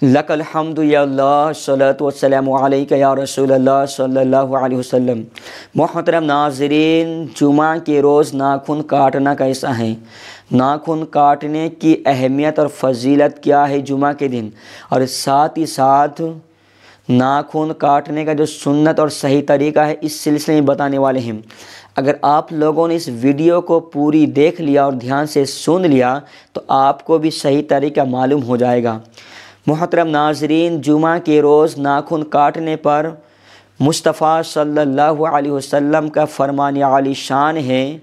لک الحمد یا اللہ صلاۃ والسلام علیک یا رسول اللہ صلی اللہ علیہ وسلم۔ محترم ناظرین، جمعہ کے روز ناخن کاٹنا کیسا ہے؟ ناخن کاٹنے کی اہمیت اور فضیلت کیا ہے جمعہ کے دن، اور ساتھ ہی ساتھ ناخن کاٹنے کا جو سنت اور صحیح طریقہ ہے اس سلسلے میں بتانے والے ہیں۔ اگر آپ لوگوں نے اس ویڈیو کو پوری دیکھ لیا اور دھیان سے سن لیا تو آپ کو بھی صحیح طریقہ معلوم ہو جائے گا۔ محترم ناظرین، جمعہ کے روز ناخن کاٹنے پر مصطفیٰ صلی اللہ علیہ وسلم کا فرمان عالی شان ہے،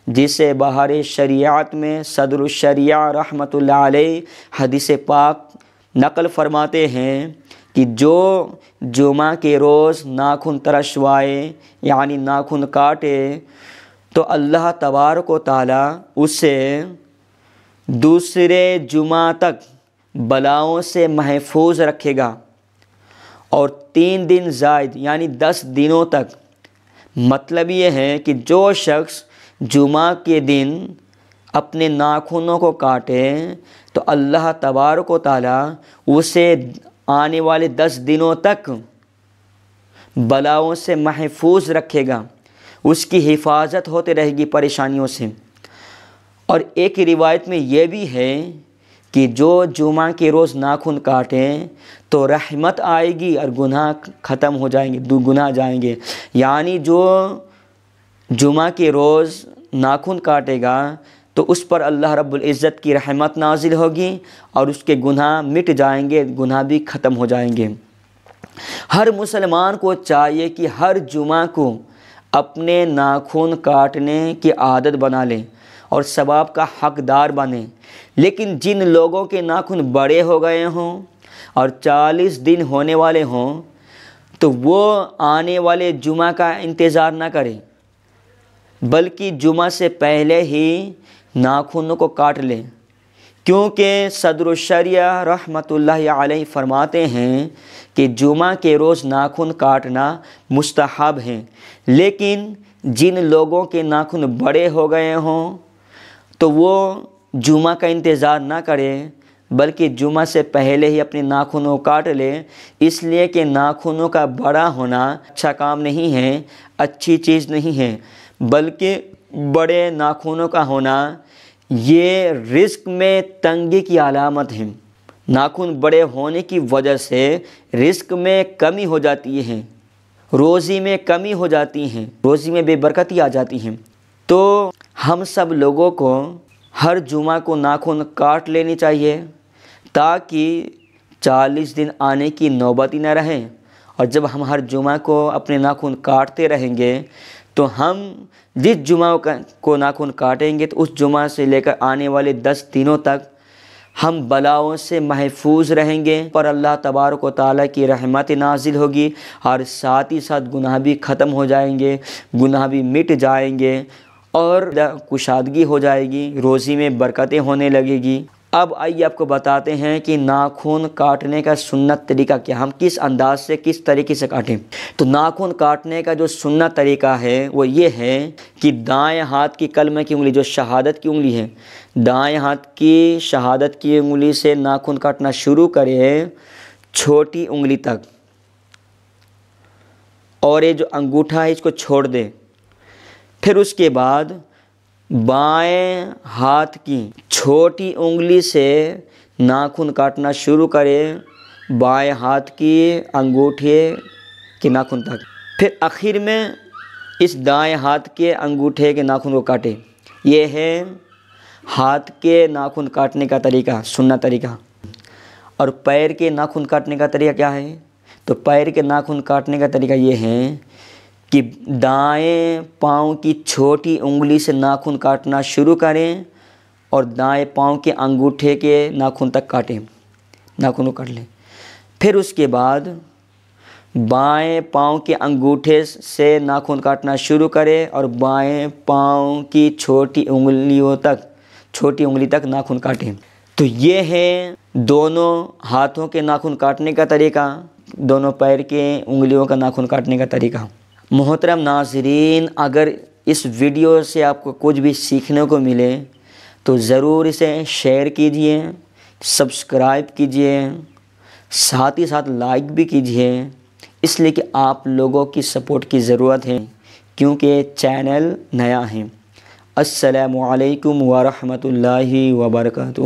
جسے بہار شریعت میں صدر الشریعہ رحمۃ اللہ علیہ حدیث پاک نقل فرماتے ہیں کہ جو جمعہ کے روز ناخن ترشوائے یعنی ناخن کاٹے تو اللہ تبارک و تعالیٰ اسے دوسرے جمعہ تک بلاؤں سے محفوظ رکھے گا، اور 3 دن زائد یعنی 10 دنوں تک۔ مطلب یہ ہے کہ جو شخص جمعہ کے دن اپنے ناخنوں کو کاٹے تو اللہ تبارک و تعالیٰ اسے آنے والے 10 دنوں تک بلاؤں سے محفوظ رکھے گا، اس کی حفاظت ہوتے رہے گی پریشانیوں سے۔ اور ایک روایت میں یہ بھی ہے کہ جو جمعہ کے روز ناخن کاٹیں تو رحمت آئے گی اور گناہ ختم ہو جائیں گے، گناہ جائیں گے۔ یعنی جو جمعہ کے روز ناخن کاٹے گا تو اس پر اللہ رب العزت کی رحمت نازل ہوگی اور اس کے گناہ مٹ جائیں گے، گناہ بھی ختم ہو جائیں گے۔ ہر مسلمان کو چاہیے کہ ہر جمعہ کو اپنے ناخن کاٹنے کی عادت بنا لیں اور ثواب کا حقدار بنیں۔ لیکن جن لوگوں کے ناخن بڑے ہو گئے ہوں اور 40 دن ہونے والے ہوں تو وہ آنے والے جمعہ کا انتظار نہ کریں، بلکہ جمعہ سے پہلے ہی ناخنوں کو کاٹ لیں، کیونکہ صدر الشریعہ رحمۃ اللہ علیہ فرماتے ہیں کہ جمعہ کے روز ناخن کاٹنا مستحب ہے۔ لیکن جن لوگوں کے ناخن بڑے ہو گئے ہوں تو وہ جمعہ کا انتظار نہ کریں، بلکہ جمعہ سے پہلے ہی اپنے ناخنوں کو کاٹ لیں، اس لیے کہ ناخنوں کا بڑا ہونا اچھا کام نہیں ہے، اچھی چیز نہیں ہے، بلکہ بڑے ناخنوں کا ہونا یہ رزق میں تنگی کی علامت ہے۔ ناخن بڑے ہونے کی وجہ سے رزق میں کمی ہو جاتی ہے، روزی میں کمی ہو جاتی ہے، روزی میں بے برکتی آ جاتی ہے۔ تو ہم سب لوگوں کو ہر جمعہ کو ناخن کاٹ لینی چاہیے تاکہ 40 دن آنے کی نوبت ہی نہ رہے، اور جب ہم ہر جمعہ کو اپنے ناخن کاٹتے رہیں گے تو ہم جس جمعہ کو ناخن کاٹیں گے تو اس جمعہ سے لے کر آنے والے 10 دنوں تک ہم بلاؤں سے محفوظ رہیں گے، پر اللہ تبارک و تعالیٰ کی رحمت نازل ہوگی، اور ساتھ ہی ساتھ گناہ بھی ختم ہو جائیں گے، گناہ بھی مٹ جائیں گے، اور کشادگی ہو جائے گی، روزی میں برکتیں ہونے لگے گی۔ اب آئیے آپ کو بتاتے ہیں کہ ناخن کاٹنے کا سنت طریقہ کیا، ہم کس انداز سے کس طریقے سے کاٹیں۔ تو ناخن کاٹنے کا جو سنت طریقہ ہے وہ یہ ہے کہ دائیں ہاتھ کی کلمہ کی انگلی، جو شہادت کی انگلی ہے، دائیں ہاتھ کی شہادت کی انگلی سے ناخن کاٹنا شروع کریں چھوٹی انگلی تک، اور یہ جو انگوٹھا ہے اس کو چھوڑ دیں۔ پھر اس کے بعد بائیں ہاتھ کی چھوٹی انگلی سے ناخن کاٹنا شروع کریں بائیں ہاتھ کی انگوٹھے کے ناخن تک، پھر آخر میں اس دائیں ہاتھ کے انگوٹھے کے ناخن کو کاٹیں۔ یہ ہے ہاتھ کے ناخن کاٹنے کا طریقہ، سنت طریقہ۔ اور پیر کے ناخن کاٹنے کا طریقہ کیا ہے؟ تو پیر کے ناخن کاٹنے کا طریقہ یہ ہے کہ دائیں پاؤں کی چھوٹی انگلی سے ناخن کاٹنا شروع کریں اور دائیں پاؤں کے انگوٹھے کے ناخن تک کاٹیں، ناخن کو کاٹ لیں۔ پھر اس کے بعد بائیں پاؤں کے انگوٹھے سے ناخن کاٹنا شروع کریں اور بائیں پاؤں کی چھوٹی انگلی تک ناخن کاٹیں۔ تو یہ ہے دونوں ہاتھوں کے ناخن کاٹنے کا طریقہ، دونوں پیر کے انگلیوں کا ناخن کاٹنے کا طریقہ۔ محترم ناظرین، اگر اس ویڈیو سے آپ کو کچھ بھی سیکھنے کو ملے تو ضرور اسے شیئر کیجئے، سبسکرائب کیجئے، ساتھ ہی ساتھ لائک بھی کیجیے، اس لیے کہ آپ لوگوں کی سپورٹ کی ضرورت ہے کیونکہ چینل نیا ہے۔ السلام علیکم ورحمۃ اللہ وبرکاتہ۔